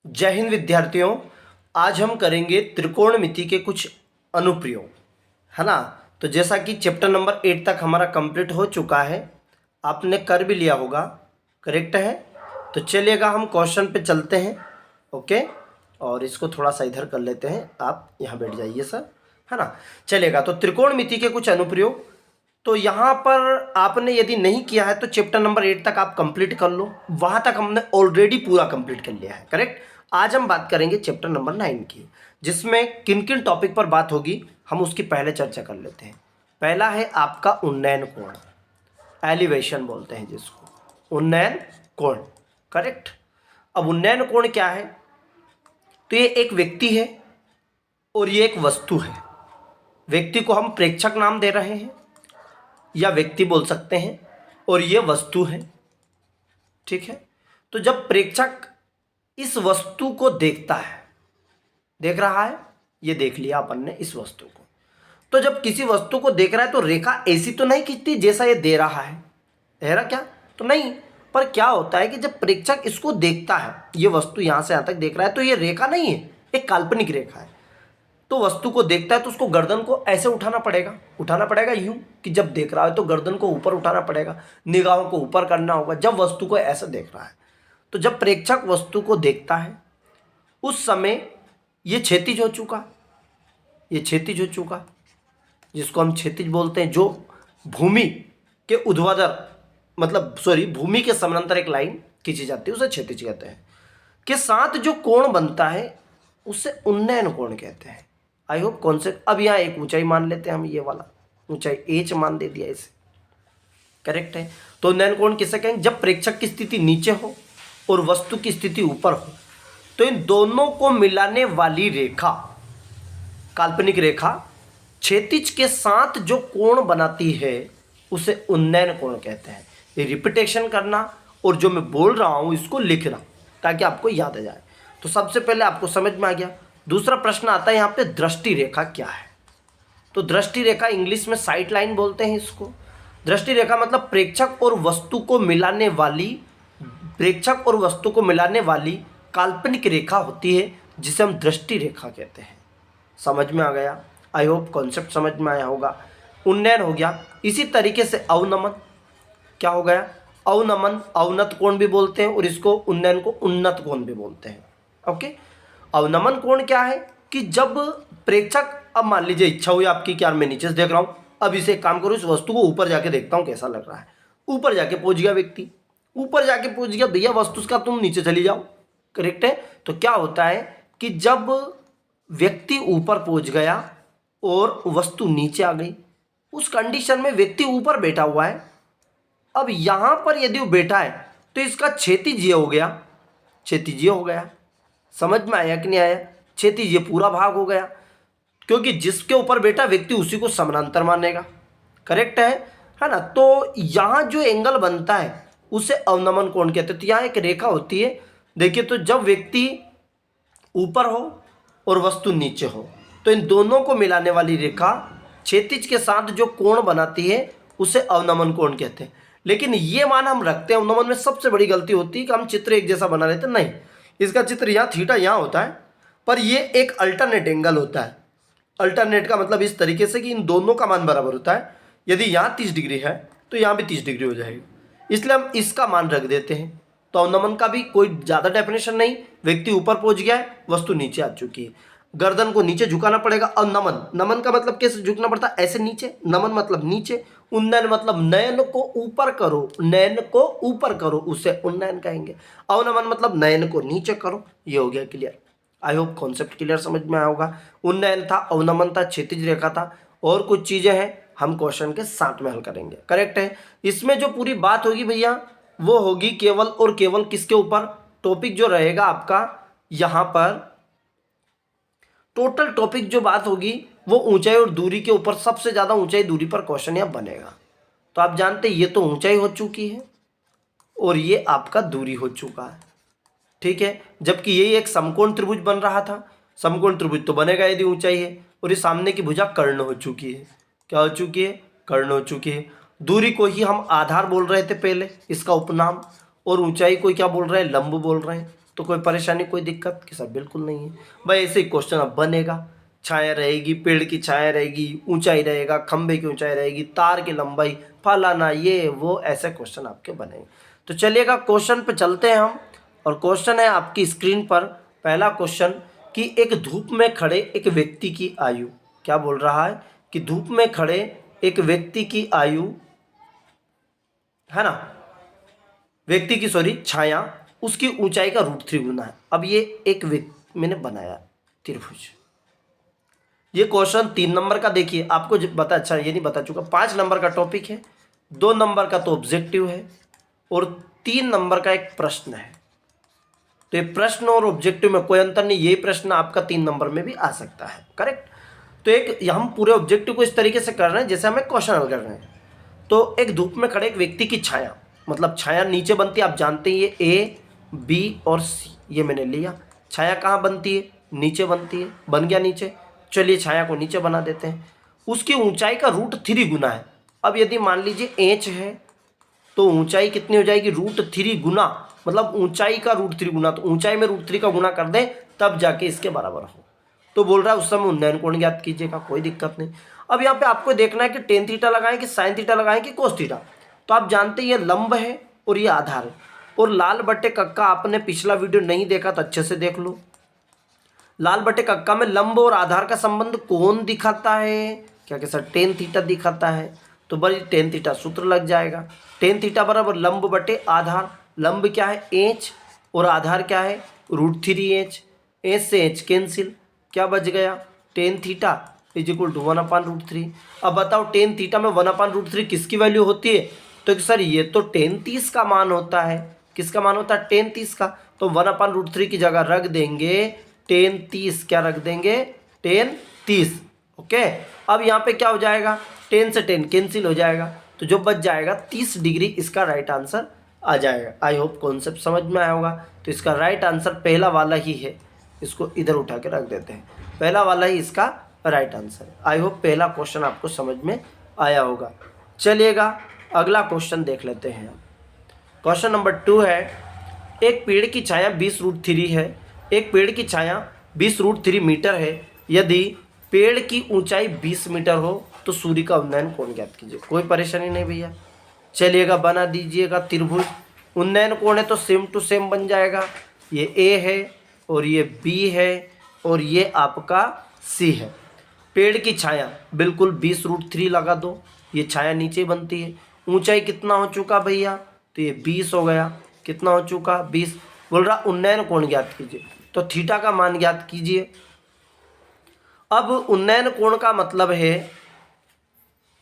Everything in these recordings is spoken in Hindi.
जय हिंद विद्यार्थियों। आज हम करेंगे त्रिकोणमिति के कुछ अनुप्रयोग, है ना। तो जैसा कि चैप्टर नंबर 8 तक हमारा कंप्लीट हो चुका है, आपने कर भी लिया होगा, करेक्ट है। तो चलिएगा हम क्वेश्चन पे चलते हैं। ओके, और इसको थोड़ा सा इधर कर लेते हैं, आप यहाँ बैठ जाइए सर, है ना। चलेगा, तो त्रिकोणमिति के कुछ अनुप्रयोग। तो यहाँ पर आपने यदि नहीं किया है तो चैप्टर नंबर 8 तक आप कंप्लीट कर लो, वहाँ तक हमने ऑलरेडी पूरा कंप्लीट कर लिया है, करेक्ट। आज हम बात करेंगे चैप्टर नंबर 9 की, जिसमें किन किन टॉपिक पर बात होगी हम उसकी पहले चर्चा कर लेते हैं। पहला है आपका उन्नयन कोण, एलिवेशन बोलते हैं जिसको, उन्नयन कोण, करेक्ट। अब उन्नयन कोण क्या है? तो ये एक व्यक्ति है और ये एक वस्तु है। व्यक्ति को हम प्रेक्षक नाम दे रहे हैं या व्यक्ति बोल सकते हैं, और ये वस्तु है, ठीक है। तो जब प्रेक्षक इस वस्तु को देखता है, देख रहा है, ये देख लिया अपन ने इस वस्तु को, तो जब किसी वस्तु को देख रहा है तो रेखा ऐसी तो नहीं खींचती जैसा ये दे रहा है, दे रहा क्या तो नहीं। पर क्या होता है कि जब प्रेक्षक इसको देखता है, ये वस्तु यहाँ से यहाँ तक देख रहा है, तो ये रेखा नहीं है, एक काल्पनिक रेखा है। तो वस्तु को देखता है तो उसको गर्दन को ऐसे उठाना पड़ेगा यूं, कि जब देख रहा है तो गर्दन को ऊपर उठाना पड़ेगा, निगाहों को ऊपर करना होगा जब वस्तु को ऐसे देख रहा है। तो जब प्रेक्षक वस्तु को देखता है उस समय ये क्षैतिज हो चुका, ये क्षैतिज हो चुका, जिसको हम क्षैतिज बोलते हैं, जो भूमि के ऊर्ध्वाधर, मतलब सॉरी, भूमि के समानांतर एक लाइन खींची जाती है, उसे क्षैतिज कहते हैं। के साथ जो कोण बनता है उसे उन्नयन कोण कहते हैं। I hope concept. अब यहाँ एक ऊंचाई मान लेते हैं हम, ये वाला ऊंचाई एच मान दे दिया इसे, करेक्ट है। तो उन्नयन कोण किसे कहेंगे? जब प्रेक्षक की स्थिति नीचे हो और वस्तु की स्थिति ऊपर हो, तो इन दोनों को मिलाने वाली रेखा, काल्पनिक रेखा, क्षैतिज के साथ जो कोण बनाती है उसे उन्नयन कोण कहते हैं। ये रिपीटेशन करना और जो मैं बोल रहा हूँ इसको लिखना, ताकि आपको याद आ जाए। तो सबसे पहले आपको समझ में आ गया। दूसरा प्रश्न आता है यहाँ पे, दृष्टि रेखा क्या है? तो दृष्टि रेखा इंग्लिश में साइट लाइन बोलते हैं इसको। दृष्टि रेखा मतलब प्रेक्षक और वस्तु को मिलाने वाली, प्रेक्षक और वस्तु को मिलाने वाली काल्पनिक रेखा होती है, जिसे हम दृष्टि रेखा कहते हैं। समझ में आ गया? आई होप कॉन्सेप्ट समझ में आया होगा। उन्नयन हो गया। इसी तरीके से अवनमन क्या हो गया? अवनमन अवनत कोण भी बोलते हैं और इसको उन्नयन को उन्नत कोण भी बोलते हैं। ओके, अवनमन कोण क्या है कि जब प्रेक्षक, अब मान लीजिए इच्छा हुई आपकी कि यार मैं नीचे से देख रहा हूँ, अब इसे एक काम करूँ, इस वस्तु को ऊपर जाके देखता हूँ कैसा लग रहा है। ऊपर जाके पहुंच गया व्यक्ति, ऊपर जाके पहुंच गया, भैया वस्तु का तुम नीचे चली जाओ, करेक्ट है। तो क्या होता है कि जब व्यक्ति ऊपर पहुंच गया और वस्तु नीचे आ गई, उस कंडीशन में व्यक्ति ऊपर बैठा हुआ है। अब यहां पर यदि वो बैठा है तो इसका क्षैतिज हो गया, क्षैतिज हो गया। समझ में आया कि नहीं आया? क्षैतिज पूरा भाग हो गया, क्योंकि जिसके ऊपर बैठा व्यक्ति उसी को समानांतर मानेगा, करेक्ट है ना। तो यहाँ जो एंगल बनता है उसे अवनमन कोण कहते हैं। तो यहाँ एक रेखा होती है, देखिए, तो जब व्यक्ति ऊपर हो और वस्तु नीचे हो, तो इन दोनों को मिलाने वाली रेखा क्षैतिज के साथ जो कोण बनाती है उसे अवनमन कोण कहते हैं। लेकिन ये मान हम रखते हैं, अवनमन में सबसे बड़ी गलती होती है कि हम चित्र एक जैसा बना लेते हैं। नहीं, इसका चित्र यहाँ थीटा यहाँ होता है, पर ये एक अल्टरनेट एंगल होता है। अल्टरनेट का मतलब इस तरीके से कि इन दोनों का मान बराबर होता है। यदि यहाँ 30 डिग्री है तो यहाँ भी 30 डिग्री हो जाएगी, इसलिए हम इसका मान रख देते हैं। तो अवनमन का भी कोई ज़्यादा डेफिनेशन नहीं, व्यक्ति ऊपर पहुंच गया है, वस्तु नीचे आ चुकी है, गर्दन को नीचे झुकाना पड़ेगा। और नमन, नमन का मतलब कैसे झुकना पड़ता है? ऐसे नीचे, नमन मतलब नीचे। उन्नयन मतलब नयन को ऊपर करो, नयन को ऊपर करो, उसे उन्नयन कहेंगे। अवनमन मतलब नयन को नीचे करो। ये हो गया clear. I hope concept clear समझ में आया होगा। उन्नयन था, अवनमन था, क्षैतिज रेखा था, और कुछ चीजें हैं हम क्वेश्चन के साथ में हल करेंगे, करेक्ट है। इसमें जो पूरी बात होगी भैया वो होगी केवल और केवल किसके ऊपर? टॉपिक जो रहेगा आपका यहाँ पर, टोटल टॉपिक जो बात होगी वो ऊंचाई और दूरी के ऊपर, सबसे ज्यादा ऊंचाई दूरी पर क्वेश्चन यहाँ बनेगा। तो आप जानते हैं ये तो ऊंचाई हो चुकी है और ये आपका दूरी हो चुका है, ठीक है। जबकि यही एक समकोण त्रिभुज बन रहा था, समकोण त्रिभुज तो बनेगा यदि ऊंचाई है, और ये सामने की भुजा कर्ण हो चुकी है। क्या हो चुकी है? कर्ण हो चुकी है। दूरी को ही हम आधार बोल रहे थे पहले, इसका उपनाम, और ऊंचाई को क्या बोल रहे हैं? लंब बोल रहे हैं। तो कोई परेशानी कोई दिक्कत कि सर बिल्कुल नहीं है भाई। ऐसे ही क्वेश्चन अब बनेगा, छाया रहेगी, पेड़ की छाया रहेगी, ऊंचाई रहेगा, खंबे की ऊंचाई रहेगी, तार की लंबाई, फलाना ये वो, ऐसे क्वेश्चन आपके बनेंगे। तो चलिएगा क्वेश्चन पे चलते हैं हम। और क्वेश्चन है आपकी स्क्रीन पर, पहला क्वेश्चन कि एक धूप में खड़े एक व्यक्ति की आयु, क्या बोल रहा है कि धूप में खड़े एक व्यक्ति की आयु, है ना, व्यक्ति की सॉरी छाया, उसकी ऊंचाई का √3 गुना है। अब ये एक व्यक्ति मैंने बनाया त्रिभुज, ये क्वेश्चन 3 नंबर का देखिए आपको बता, अच्छा ये नहीं बता चुका, 5 नंबर का टॉपिक है, 2 नंबर का तो ऑब्जेक्टिव है और 3 नंबर का एक प्रश्न है। तो ये प्रश्न और ऑब्जेक्टिव में कोई अंतर नहीं, ये प्रश्न आपका 3 नंबर में भी आ सकता है, करेक्ट। तो एक हम पूरे ऑब्जेक्टिव को इस तरीके से कर रहे हैं जैसे हमें क्वेश्चन हल कर रहे हैं। तो एक धूप में खड़े एक व्यक्ति की छाया, मतलब छाया नीचे बनती है, आप जानते हैं ये ए बी और सी, ये मैंने लिया। छाया कहाँ बनती है, नीचे बनती है, बन गया नीचे। चलिए छाया को नीचे बना देते हैं। उसकी ऊंचाई का √3 गुना है। अब यदि मान लीजिए एच है तो ऊंचाई कितनी हो जाएगी, √3 गुना, मतलब ऊंचाई का √3 गुना, तो ऊंचाई में √3 का गुना कर दें तब जाके इसके बराबर हो। तो बोल रहा है उस समय उन्नयन कोण ज्ञात कीजिएगा, कोई दिक्कत नहीं। अब यहाँ पे आपको देखना है कि टेन थीटा लगाएं कि साइन थीटा लगाएं कि कोस थीटा। तो आप जानते हैं ये लंब है और ये आधार है। और लाल बट्टे कक्का आपने पिछला वीडियो नहीं देखा तो अच्छे से देख लो। लाल बट्टे कक्का में लंब और आधार का संबंध कौन दिखाता है, क्या क्या सर, टेन थीटा दिखाता है। तो बड़ी टेन थीटा सूत्र लग जाएगा, टेन थीटा बराबर लंब बटे आधार। लंब क्या है एच और आधार क्या है √3h। एच से एच कैंसिल, क्या बच गया, टेन थीटा = 1/√3। अब बताओ टेन थीटा में 1/√3 किसकी वैल्यू होती है, तो सर ये तो टेन 30 का मान होता है। किसका मान होता है, टेन 30 का। तो 1/√3 की जगह रख देंगे टेन 30, क्या रख देंगे, टेन 30। ओके, अब यहाँ पे क्या हो जाएगा, टेन से टेन कैंसिल हो जाएगा, तो जो बच जाएगा 30 डिग्री इसका राइट आंसर आ जाएगा। आई होप कॉन्सेप्ट समझ में आया होगा। तो इसका राइट आंसर पहला वाला ही है, इसको इधर उठा के रख देते हैं, पहला वाला ही इसका राइट आंसर है। आई होप पहला क्वेश्चन आपको समझ में आया होगा। चलिएगा अगला क्वेश्चन देख लेते हैं। क्वेश्चन नंबर 2 है, एक पेड़ की छाया 20√3 है। एक पेड़ की छाया 20√3 मीटर है। यदि पेड़ की ऊंचाई 20 मीटर हो तो सूर्य का उन्नयन कोण ज्ञात कीजिए। कोई परेशानी नहीं भैया, चलिएगा बना दीजिएगा त्रिभुज। उन्नयन कोण है तो सेम टू सेम बन जाएगा, ये ए है और ये बी है और ये आपका सी है। पेड़ की छाया बिल्कुल 20√3 लगा दो, ये छाया नीचे बनती है। ऊंचाई कितना हो चुका भैया, तो ये 20 हो गया, कितना हो चुका 20। बोल रहा उन्नयन कोण ज्ञात कीजिए, तो थीटा का मान ज्ञात कीजिए। अब उन्नयन कोण का मतलब है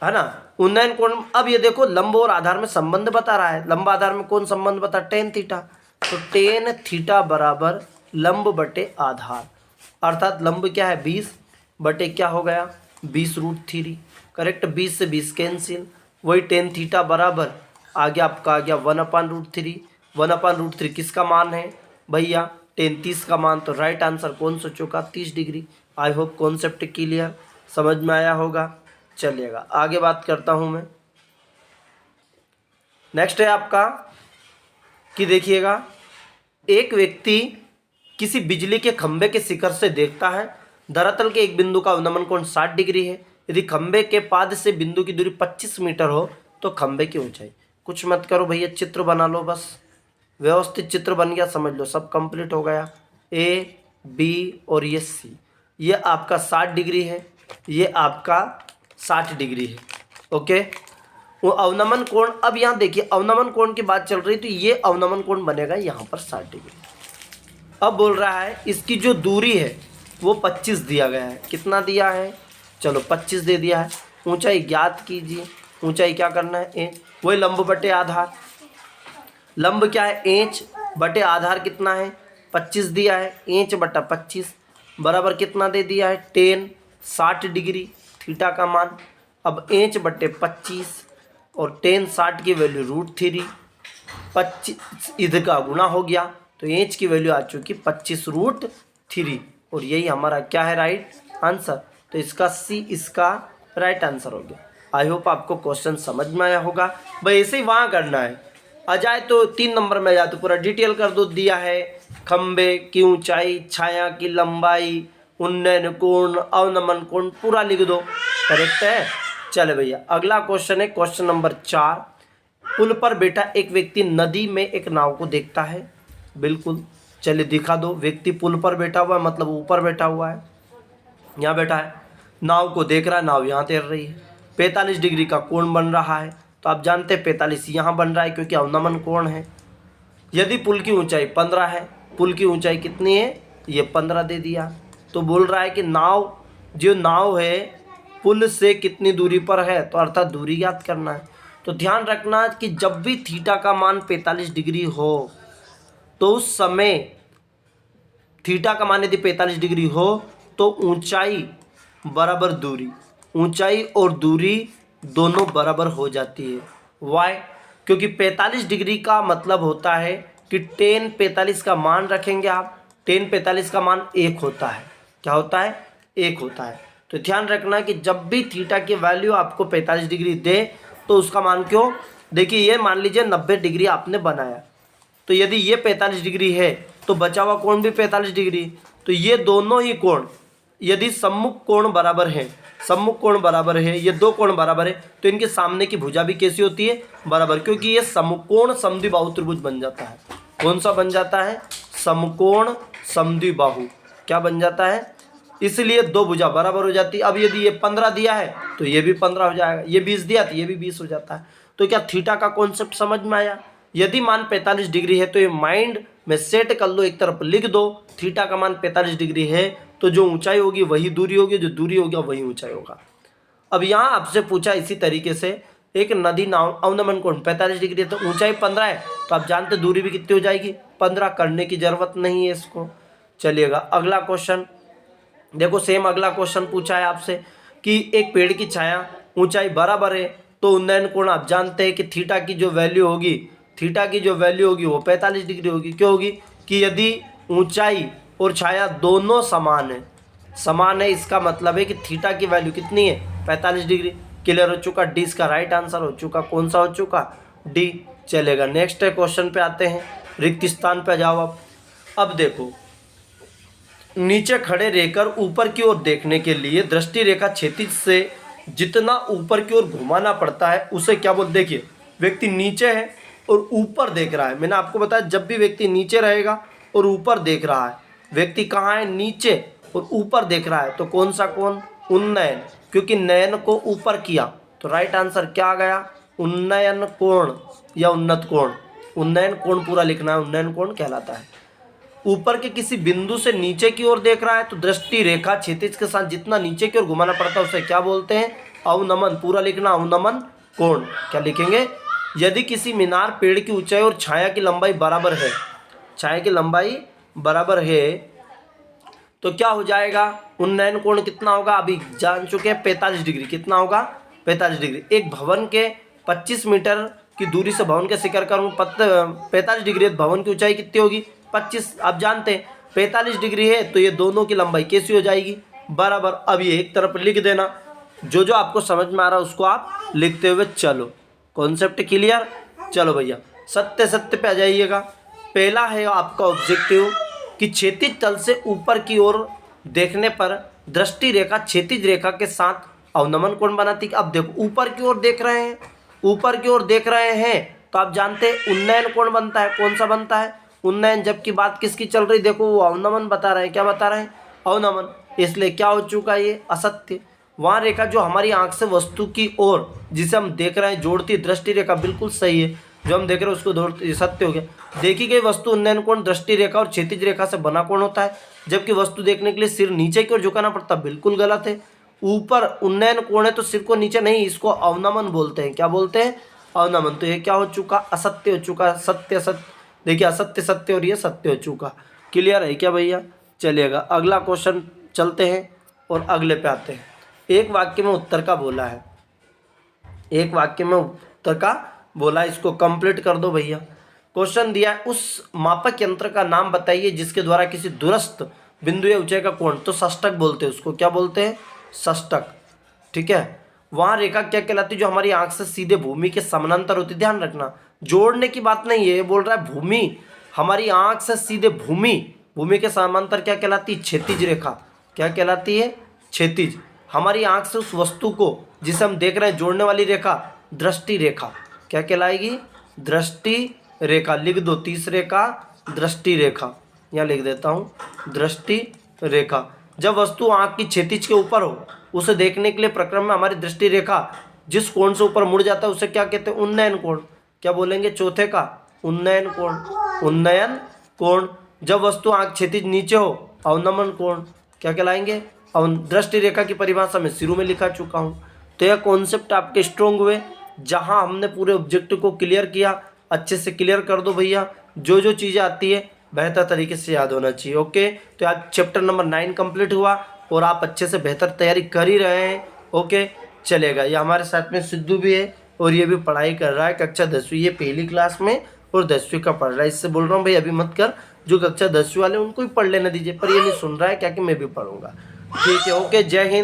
ना, उन्नयन कोण। अब ये देखो लंब और आधार में संबंध बता रहा है, लंब आधार में कौन संबंध बता, टेन थीटा। तो टेन थीटा बराबर लंब बटे आधार, अर्थात लंब क्या है 20 बटे क्या हो गया 20√3, करेक्ट। 20 से 20 कैंसिल, वही टेन थीटा बराबर आगे आपका आ गया 1/√3। 1/√3 किसका मान है भैया, टेन 30 का मान। तो राइट आंसर कौन सा चुका, 30 degree. I hope concept clear समझ में आया होगा। चलिएगा आगे बात करता हूं मैं। नेक्स्ट है आपका कि देखिएगा, एक व्यक्ति किसी बिजली के खंभे के शिखर से देखता है। धरातल के एक बिंदु का अवनमन कोण 60 डिग्री है। यदि खंभे के पाद से बिंदु की दूरी 25 मीटर हो तो खंभे की ऊंचाई, कुछ मत करो भैया, चित्र बना लो बस, व्यवस्थित चित्र बन गया, समझ लो सब कंप्लीट हो गया। ए बी और ये सी, ये आपका 60 डिग्री है, ये आपका 60 डिग्री है। ओके, वो अवनमन कोण, अब यहाँ देखिए अवनमन कोण की बात चल रही, तो ये अवनमन कोण बनेगा यहाँ पर 60 डिग्री। अब बोल रहा है इसकी जो दूरी है वो 25 दिया गया है। कितना दिया है, चलो 25 दे दिया है। ऊंचाई ज्ञात कीजिए, ऊंचाई क्या करना है एच, वही लंब बटे आधार। लंब क्या है एच बटे आधार कितना है 25 दिया है, एच बटा 25 बराबर कितना दे दिया है टेन, 60 डिग्री थीटा का मान। अब एच बटे 25 और टेन 60 की वैल्यू √3, 25 इधर का गुना हो गया, तो एच की वैल्यू आ चुकी 25√3 और यही हमारा क्या है राइट आंसर। तो इसका सी इसका राइट आंसर हो गया। आई होप आपको क्वेश्चन समझ में आया होगा। भाई ऐसे ही वहाँ करना है, आ जाए तो 3 नंबर में आ जाए तो पूरा डिटेल कर दो दिया है, खंबे की ऊंचाई, छाया की लंबाई, उन्नयन कोण, अवनमन कोण पूरा लिख दो। करेक्ट है। चले भैया अगला क्वेश्चन है क्वेश्चन नंबर 4। पुल पर बैठा एक व्यक्ति नदी में एक नाव को देखता है। बिल्कुल, चलिए दिखा दो। व्यक्ति पुल पर बैठा हुआ है, मतलब ऊपर बैठा हुआ है, यहाँ बैठा है, नाव को देख रहा है, नाव यहाँ तैर रही है। 45 डिग्री का कोण बन रहा है, तो आप जानते हैं 45 यहाँ बन रहा है क्योंकि अवनमन कोण है। यदि पुल की ऊंचाई 15 है, पुल की ऊंचाई कितनी है, ये 15 दे दिया, तो बोल रहा है कि जो नाव है पुल से कितनी दूरी पर है, तो अर्थात दूरी याद करना है। तो ध्यान रखना कि जब भी थीटा का मान 45 डिग्री हो तो उस समय थीटा का मान यदि 45 डिग्री हो तो ऊंचाई बराबर दूरी, ऊंचाई और दूरी दोनों बराबर हो जाती है। वाई? क्योंकि 45 डिग्री का मतलब होता है कि टेन 45 का मान रखेंगे आप, टेन 45 का मान 1 होता है। क्या होता है? 1 होता है। तो ध्यान रखना कि जब भी थीटा की वैल्यू आपको 45 डिग्री दे तो उसका मान क्यों, देखिए ये मान लीजिए 90 डिग्री आपने बनाया, तो यदि ये 45 डिग्री है तो बचा हुआ कोण भी 45 डिग्री, तो ये दोनों ही कोण यदि सम्मुख कोण बराबर है, सम्मुख कोण बराबर है, ये दो कोण बराबर है, तो इनके सामने की भुजा भी कैसी होती है? बराबर, क्योंकि ये समकोण समद्विबाहु त्रिभुज बन जाता है। कौन सा बन जाता है? समकोण समद्विबाहु। क्या बन जाता है? इसलिए दो भुजा बराबर हो जाती है। अब यदि ये 15 दिया है तो ये भी 15 हो जाएगा, ये 20 दिया तो ये भी 20 हो जाता है। तो क्या थीटा का कॉन्सेप्ट समझ में आया? यदि मान 45 डिग्री है तो ये माइंड में सेट कर लो, एक तरफ लिख दो, थीटा का मान 45 डिग्री है तो जो ऊंचाई होगी वही दूरी होगी, जो दूरी होगी वही ऊंचाई होगा। अब यहाँ आपसे पूछा इसी तरीके से, एक नदी नाव अवनमन कोण 45 डिग्री है तो ऊंचाई 15 है, तो आप जानते दूरी भी कितनी हो जाएगी? 15। करने की जरूरत नहीं है इसको। चलिएगा अगला क्वेश्चन देखो, सेम अगला क्वेश्चन पूछा है आपसे कि एक पेड़ की छाया ऊंचाई बराबर है तो उन्नयन कोण आप जानते हैं कि थीटा की जो वैल्यू होगी, थीटा की जो वैल्यू होगी वो 45 डिग्री होगी। क्यों होगी? कि यदि ऊंचाई और छाया दोनों समान है, इसका मतलब है कि थीटा की वैल्यू कितनी है? 45 डिग्री। क्लियर हो चुका? डी इसका राइट आंसर हो चुका। कौन सा हो चुका? डी। चलेगा नेक्स्ट क्वेश्चन पे आते हैं, रिक्त स्थान पे जाओ आप। अब देखो, नीचे खड़े रहकर ऊपर की ओर देखने के लिए दृष्टि रेखा क्षैतिज से जितना ऊपर की ओर घुमाना पड़ता है उसे क्या बोलते? देखिए व्यक्ति नीचे है और ऊपर देख रहा है। मैंने आपको बताया जब भी व्यक्ति नीचे रहेगा और ऊपर देख रहा है, व्यक्ति कहाँ है? नीचे और ऊपर देख रहा है, तो कौन सा कोण? उन्नयन, क्योंकि नयन को ऊपर किया, तो राइट आंसर क्या आ गया? उन्नयन कोण या उन्नत कोण। उन्नयन कोण पूरा लिखना है, उन्नयन कोण कहलाता है। ऊपर के किसी बिंदु से नीचे की ओर देख रहा है तो दृष्टि रेखा क्षैतिज के साथ जितना नीचे की ओर घुमाना पड़ता है उसे क्या बोलते हैं? अवनमन। पूरा लिखना, अवनमन कोण। क्या लिखेंगे? यदि किसी मीनार पेड़ की ऊंचाई और छाया की लंबाई बराबर है, छाया की लंबाई बराबर है, तो क्या हो जाएगा? उन्नयन कोण कितना होगा? अभी जान चुके हैं, 45 डिग्री। कितना होगा? 45 डिग्री। एक भवन के 25 मीटर की दूरी से भवन के शिखर का 45 डिग्री, भवन की ऊंचाई कितनी होगी? 25। आप जानते हैं 45 डिग्री है तो ये दोनों की लंबाई कैसी हो जाएगी? बराबर। अब ये एक तरफ लिख देना, जो जो आपको समझ में आ रहा है उसको आप लिखते हुए चलो। Concept clear? चलो भैया सत्य सत्य पे आ जाइएगा। पहला है आपका ऑब्जेक्टिव कि क्षैतिज तल से ऊपर की ओर देखने पर दृष्टि रेखा क्षैतिज रेखा के साथ अवनमन कोण बनाती है। अब देखो ऊपर की ओर देख रहे हैं, ऊपर की ओर देख रहे हैं तो आप जानते हैं उन्नयन कोण बनता है। कौन सा बनता है? उन्नयन। जबकि बात किसकी चल रही? देखो वो अवनमन बता रहे हैं। क्या बता रहे हैं? अवनमन। इसलिए क्या हो चुका? ये असत्य। वहाँ रेखा जो हमारी आंख से वस्तु की ओर जिसे हम देख रहे हैं जोड़ती दृष्टि रेखा बिल्कुल सही है, जो हम देख रहे हैं उसको जोड़ती, सत्य हो गया। देखी गई वस्तु उन्नयन कोण दृष्टि रेखा और क्षैतिज रेखा से बना कोण होता है, जबकि वस्तु देखने के लिए सिर नीचे की ओर झुकाना पड़ता है। बिल्कुल गलत है। ऊपर उन्नयन कोण है तो सिर को नीचे नहीं, इसको अवनमन बोलते हैं। क्या बोलते हैं? अवनमन। तो ये क्या हो चुका? असत्य हो चुका। सत्य सत्य, देखिए असत्य सत्य और ये सत्य हो चुका। क्लियर है क्या भैया? चलिएगा अगला क्वेश्चन चलते हैं और अगले पे आते हैं। एक वाक्य में उत्तर का बोला है, एक वाक्य में उत्तर का बोला, इसको कंप्लीट कर दो भैया। क्वेश्चन दिया है, उस मापक यंत्र का नाम बताइए जिसके द्वारा किसी दूरस्थ बिंदु या ऊंचाई का कोण, तो षष्ठक बोलते हैं उसको। क्या बोलते हैं? षष्ठक। ठीक है। वहाँ रेखा क्या कहलाती है? जो हमारी आंख से सीधे भूमि के समानांतर होती है। ध्यान रखना, जोड़ने की बात नहीं है, ये बोल रहा है भूमि हमारी आंख से सीधे भूमि के समांतर क्या कहलाती है? क्षैतिज रेखा। क्या कहलाती है? क्षैतिज। हमारी आंख से उस वस्तु को जिसे हम देख रहे हैं जोड़ने वाली रेखा दृष्टि रेखा। क्या कहलाएगी? दृष्टि रेखा। लिख दो, तीसरे का दृष्टि रेखा, यहाँ लिख देता हूँ दृष्टि रेखा। जब वस्तु आंख की क्षैतिज के ऊपर हो, उसे देखने के लिए प्रक्रम में हमारी दृष्टि रेखा जिस कोण से ऊपर मुड़ जाता है उसे क्या कहते हैं? उन्नयन कोण। क्या बोलेंगे? चौथे का उन्नयन कोण। उन्नयन कोण। जब वस्तु आंख क्षैतिज नीचे हो, अवनमन कोण। क्या कहलाएंगे? दृष्टि रेखा की परिभाषा में शुरू में लिखा चुका हूँ। तो यह कॉन्सेप्ट आपके स्ट्रॉन्ग हुए, जहाँ हमने पूरे ऑब्जेक्टिव को क्लियर किया। अच्छे से क्लियर कर दो भैया, जो जो चीज़ें आती है बेहतर तरीके से याद होना चाहिए। ओके, तो आज चैप्टर नंबर 9 कंप्लीट हुआ और आप अच्छे से बेहतर तैयारी कर ही रहे हैं। ओके, चलेगा। ये हमारे साथ में सिद्धू भी है और ये भी पढ़ाई कर रहा है कक्षा 10वीं। ये पहली क्लास में और 10वीं का पढ़ रहा है। इससे बोल रहा हूँ भाई अभी मत कर, जो कक्षा 10वीं वाले उनको ही पढ़ लेने दीजिए, पर ये नहीं सुन रहा है क्या कि मैं भी पढ़ूंगा। ठीक है, ओके, जय हिंद।